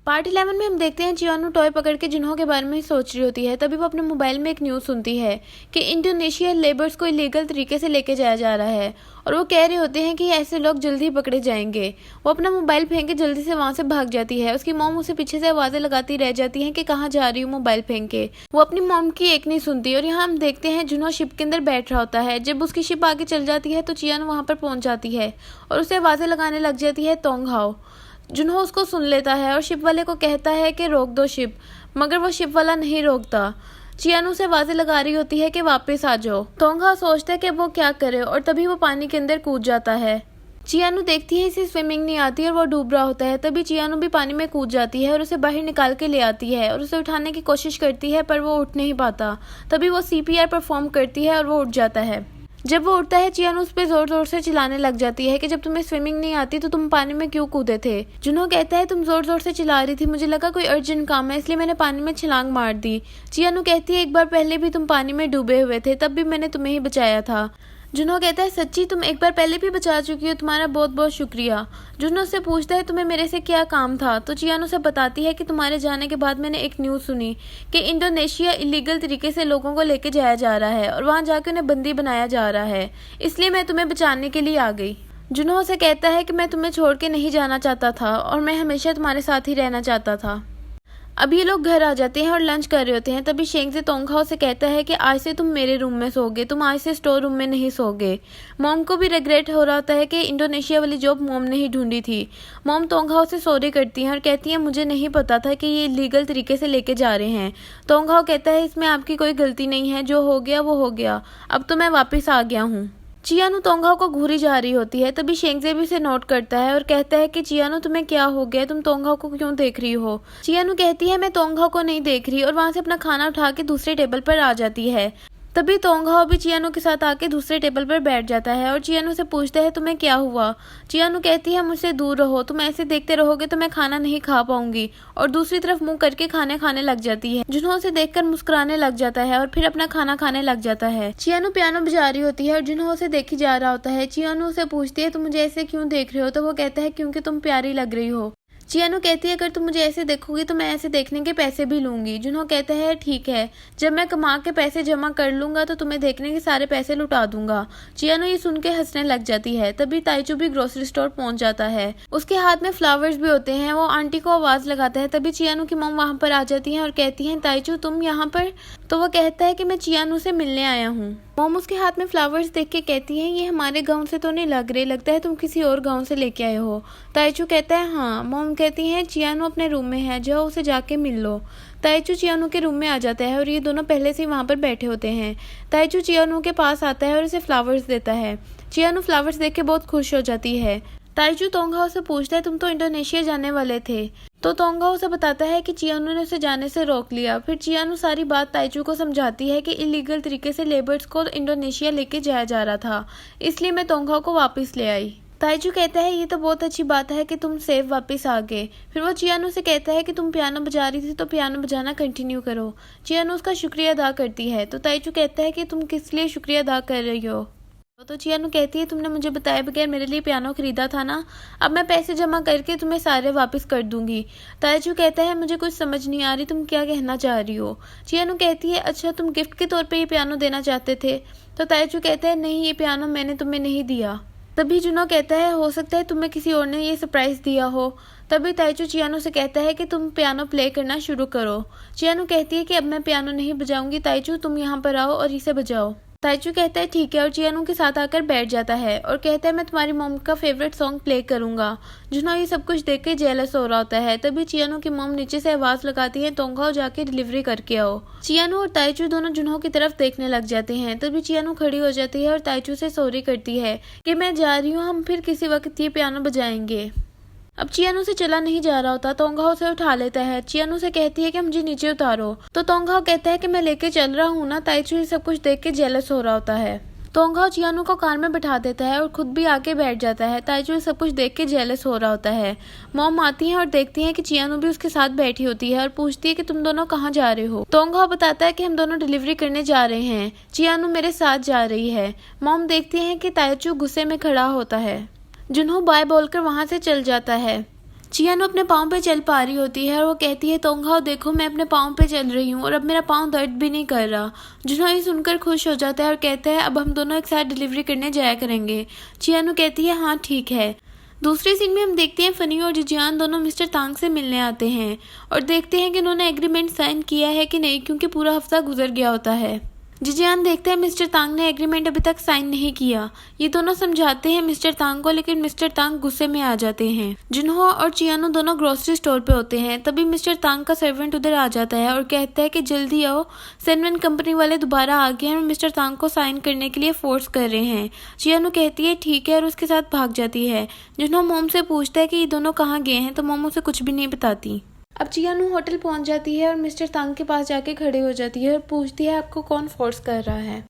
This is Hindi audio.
पार्ट 11 में हम देखते हैं चियानु टॉय पकड़ के जिन्हों के बारे में सोच रही होती है। तभी वो अपने मोबाइल में एक न्यूज़ सुनती है कि इंडोनेशिया लेबर्स को इलीगल तरीके से लेके जाया जा रहा है और वो कह रहे होते हैं कि ऐसे लोग जल्दी ही पकड़े जाएंगे। वो अपना मोबाइल फेंक के जल्दी से वहाँ से भाग जाती है। उसकी मॉम उसे पीछे से आवाज़ें लगाती रह जाती हैं कि कहाँ जा रही हूँ मोबाइल फेंक के। वो अपनी मॉम की एक नहीं सुनती और यहाँ हम देखते हैं जिन्हों शिप के अंदर बैठ रहा होता है। जब उसकी शिप आगे चल जाती है तो चियानु वहाँ पर पहुँच जाती है और उसे आवाज़ें लगाने लग जाती है तोंग हाओ। जुन्हो उसको सुन लेता है और शिप वाले को कहता है कि रोक दो शिप, मगर वो शिप वाला नहीं रोकता। चियानु से आवाज़ें लगा रही होती है कि वापस आ जाओ। तोंग हाओ सोचता है कि वो क्या करे और तभी वो पानी के अंदर कूद जाता है। चियानु देखती है इसे स्विमिंग नहीं आती और वो डूब रहा होता है। तभी चियानु भी पानी में कूद जाती है और उसे बाहर निकाल के ले आती है और उसे उठाने की कोशिश करती है पर वो उठ नहीं पाता। तभी वो CPR परफॉर्म करती है और वो उठ जाता है। जब वो उठता है चियानु उस पर जोर जोर से चिल्लाने लग जाती है कि जब तुम्हें स्विमिंग नहीं आती तो तुम पानी में क्यों कूदे थे। जुन्हो कहता है तुम जोर जोर से चिल्ला रही थी, मुझे लगा कोई अर्जेंट काम है इसलिए मैंने पानी में छलांग मार दी। चियानु कहती है एक बार पहले भी तुम पानी में डूबे हुए थे, तब भी मैंने तुम्हें ही बचाया था। जुन्हो कहता है सच्ची तुम एक बार पहले भी बचा चुकी हो, तुम्हारा बहुत बहुत शुक्रिया। जुन्हो उससे पूछता है तुम्हें मेरे से क्या काम था, तो चियानु से बताती है कि तुम्हारे जाने के बाद मैंने एक न्यूज़ सुनी कि इंडोनेशिया इलीगल तरीके से लोगों को लेके जाया जा रहा है और वहाँ जाकर उन्हें बंदी बनाया जा रहा है, इसलिए मैं तुम्हें बचाने के लिए आ गई। जुन्हो उसे कहता है कि मैं तुम्हें छोड़ के नहीं जाना चाहता था और मैं हमेशा तुम्हारे साथ ही रहना चाहता था। अब ये लोग घर आ जाते हैं और लंच कर रहे होते हैं। तभी शेंगजे तोंग हाओ से कहता है कि आज से तुम मेरे रूम में सोगे, तुम आज से स्टोर रूम में नहीं सोगे। मॉम को भी रिग्रेट हो रहा होता है कि इंडोनेशिया वाली जॉब मॉम ने ही ढूंढी थी। मॉम तोंग हाओ से सॉरी करती हैं और कहती हैं मुझे नहीं पता था कि ये लीगल तरीके से लेके जा रहे हैं। तोंग हाओ कहता है इसमें आपकी कोई गलती नहीं है, जो हो गया वो हो गया, अब तो मैं वापस आ गया हूँ। चियानु तोंग हाओ को घूरी जा रही होती है। तभी शेंगजे भी उसे नोट करता है और कहता है कि चियानु तुम्हें क्या हो गया, तुम तोंग हाओ को क्यों देख रही हो। चियानु कहती है मैं तोंग हाओ को नहीं देख रही और वहां से अपना खाना उठा के दूसरे टेबल पर आ जाती है। तभी तोंग हाओ भी चियानु के साथ आके दूसरे टेबल पर बैठ जाता है और चियानु से पूछता है तुम्हें क्या हुआ। चियानु कहती है मुझसे दूर रहो, तुम ऐसे देखते रहोगे तो मैं खाना नहीं खा पाऊंगी, और दूसरी तरफ मुंह करके खाने खाने लग जाती है। जुन्हो उसे देखकर मुस्कुराने लग जाता है और फिर अपना खाना खाने लग जाता है। चियानु पियानो बजा रही होती है और जुन्हो उसे देखी जा रहा होता है। चियानु उसे पूछती है तुम मुझे ऐसे क्यों देख रहे हो, तो वो कहता है क्योंकि तुम प्यारी लग रही हो। चियानु कहती है अगर तुम मुझे ऐसे देखोगी तो मैं ऐसे देखने के पैसे भी लूंगी। जुन्हो कहता है ठीक है, जब मैं कमा के पैसे जमा कर लूंगा तो तुम्हें देखने के सारे पैसे लुटा दूंगा। चियानु ये सुन के हंसने लग जाती है। तभी ताइचू भी ग्रोसरी स्टोर पहुंच जाता है, उसके हाथ में फ्लावर्स भी होते हैं। वो आंटी को आवाज लगाता है। तभी चियानु की मॉम वहां पर आ जाती है और कहती है ताइचू तुम यहाँ पर, तो वो कहता है कि मैं चियानु से मिलने आया हूँ। मॉम उसके हाथ में फ्लावर्स देख के कहती है ये हमारे गांव से तो नहीं लग रहे, लगता है तुम किसी और गांव से लेके आए हो। ताइचू कहता है हाँ। मॉम कहती है चियानु अपने रूम में है, जाओ उसे जाके मिल लो। ताइचू चियानु के रूम में आ जाता है और ये दोनों पहले से वहाँ पर बैठे होते हैं। ताइचू चियानु के पास आता है और उसे फ्लावर्स देता है। चियानु फ्लावर्स देख के बहुत खुश हो जाती है। ताइचू तोंग हाओ से पूछता है तुम तो इंडोनेशिया जाने वाले थे, तो तोंग हाओ उसे बताता है कि चियानु ने उसे जाने से रोक लिया। फिर चियानु सारी बात ताइचू को समझाती है कि इलीगल तरीके से लेबर्स को इंडोनेशिया लेके जाया जा रहा था, इसलिए मैं तोंग हाओ को वापस ले आई। ताइचू कहता है ये तो बहुत अच्छी बात है कि तुम सेफ वापस आ गए। फिर वो चियानु से कहता है कि तुम पियानो बजा रही थी तो पियानो बजाना कंटिन्यू करो। चियानु उसका शुक्रिया अदा करती है। तो ताइचू कहता है कि तुम किस लिए शुक्रिया अदा कर रही हो। तो चियानु कहती है तुमने मुझे बताए बगैर मेरे लिए पियानो खरीदा था ना, अब मैं पैसे जमा करके तुम्हें सारे वापस कर दूंगी। ताइचू कहता है मुझे कुछ समझ नहीं आ रही, तुम क्या कहना चाह रही हो। चियानु कहती है अच्छा तुम गिफ्ट के तौर पे ये पियानो देना चाहते थे। तो ताइचू कहता है नहीं, ये पियानो मैंने तुम्हें नहीं दिया। तभी जुनो कहता है हो सकता है तुम्हें किसी और ने ये सरप्राइज दिया हो। तभी ताइचू चियानु से कहता है कि तुम पियानो प्ले करना शुरू करो। चियानु कहती है कि अब मैं पियानो नहीं बजाऊंगी, ताइचू तुम यहाँ पर आओ और इसे बजाओ। ताइचू कहता है ठीक है और चियानु के साथ आकर बैठ जाता है और कहता है मैं तुम्हारी मॉम का फेवरेट सॉन्ग प्ले करूंगा। जुनो ये सब कुछ देख के जेलस हो रहा होता है। तभी चियानु की मॉम नीचे से आवाज लगाती है तोंग हाओ जाके डिलीवरी करके आओ। चियानु और ताइचू दोनों जुनो की तरफ देखने लग जाते हैं। तभी चियानु खड़ी हो जाती है और ताइचू से सॉरी करती है कि मैं जा रही हूँ, हम फिर किसी वक्त ये पियानो बजाएंगे। अब चियानु से चला नहीं जा रहा होता, तोंग हाओ उसे उठा लेता है। चियानु से कहती है कि मुझे नीचे उतारो, तो तोंग हाओ कहता है कि मैं लेके चल रहा हूँ ना। ताइचू ये सब कुछ देख के जेलस हो रहा होता है। तोंग हाओ चियानु को कार में बिठा देता है और खुद भी आके बैठ जाता है। ताइचू ये सब कुछ देख के जेलस हो रहा होता है। मॉम आती है और देखती है कि चियानु भी उसके साथ बैठी होती है और पूछती है कि तुम दोनों कहाँ जा रहे हो। तोंग हाओ बताता है कि हम दोनों डिलीवरी करने जा रहे हैं, चियानु मेरे साथ जा रही है। मॉम देखती है कि ताइचू गुस्से में खड़ा होता है। जुन्हो बाय बोलकर वहां से चल जाता है। चियानो अपने पाँव पे चल पा रही होती है और वो कहती है तोंगहाओ देखो मैं अपने पाँव पे चल रही हूँ और अब मेरा पाँव दर्द भी नहीं कर रहा। जुनहो ये सुनकर खुश हो जाता है और कहता है अब हम दोनों एक साथ डिलीवरी करने जाया करेंगे। चियानो कहती है हाँ ठीक है। दूसरे सीन में हम देखते हैं फनी और जिजियान दोनों मिस्टर तांग से मिलने आते हैं और देखते हैं कि उन्होंने एग्रीमेंट साइन किया है कि नहीं, क्योंकि पूरा हफ्ता गुजर गया होता है। जिजियान देखते हैं मिस्टर तांग ने एग्रीमेंट अभी तक साइन नहीं किया। ये दोनों समझाते हैं मिस्टर तांग को, लेकिन मिस्टर तांग गुस्से में आ जाते हैं। जुनहो और चियानो दोनों ग्रोसरी स्टोर पे होते हैं। तभी मिस्टर तांग का सर्वेंट उधर आ जाता है और कहता है कि जल्दी आओ, सेनवन कंपनी वाले दोबारा आ गए हैं और मिस्टर तांग को साइन करने के लिए फोर्स कर रहे हैं। चियानो कहती है ठीक है और उसके साथ भाग जाती है। जुनहो मोम से पूछता है कि ये दोनों कहाँ गए हैं, तो मोम उसे कुछ भी नहीं बताती। अब चियानो होटल पहुंच जाती है और मिस्टर तांग के पास जाके खड़े हो जाती है और पूछती है आपको कौन फोर्स कर रहा है।